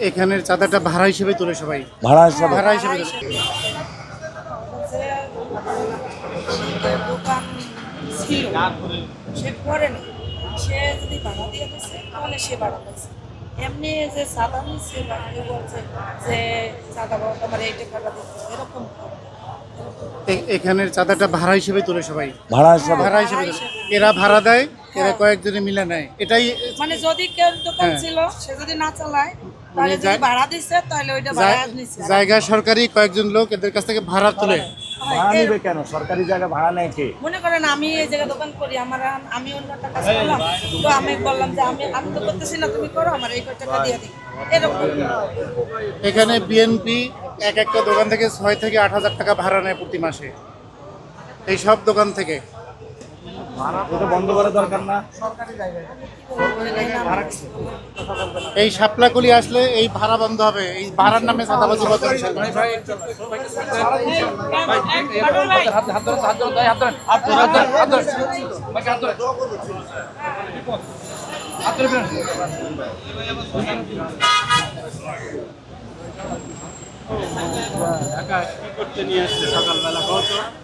এখানের চাঁদাটা ভাড়া হিসেবে তোলে সবাই। ভাড়া হিসাবে ভাড়া হিসেবে তোলে। দোকান ছিল সে করেনি, সে যদি ভাড়া দিয়ে দিচ্ছে তাহলে সে ভাড়া পাইছে। এমনি যে চাঁদা নিচ্ছে বা কেউ বলছে যে চাঁদা বাবা আমার এই টাকাটা দিচ্ছে, এরকম এখানের চাঁদাটা ভাড়া হিসেবে তোলে সবাই। ভাড়া হিসাবে ভাড়া হিসেবে তোলে। এরা ভাড়া দেয়, এরা কয়েকজনে মিলে নেয়, এটাই। মানে যদি কেউ দোকান হ্যাঁ। ছিল সে যদি না চালায় তাহলে যদি ভাড়া দিচ্ছে তাহলে ওইটা ভাড়া নিচ্ছে। জায়গা সরকারি কয়েকজন লোক এদের কাছ থেকে ভাড়া তোলে। ভাড়া নিবে কেন? সরকারি জায়গা ভাড়া নেয় কে? মনে করেন আমি এই জায়গায় দোকান করি, আমি অন্য একটা কাজ করলাম, তো আমি বললাম যে আমি তো করতেছি না, তুমি করো, আমার এই টাকা দিয়ে দিই, এরকম। এখানে বিএনপি এক একটা দোকান থেকে 6 থেকে 8,000 টাকা ভাড়া নেয় প্রতি মাসে, এই সব দোকান থেকে। ওটা বন্ধ করা দরকার না? এই শাপলাকলি আসলে এই ভাড়া বন্ধ হবে, এই ভাড়ার নামে চাঁদাবাজি বন্ধ হবে। একা কি করতে নিয়ে আসছে সকালবেলা?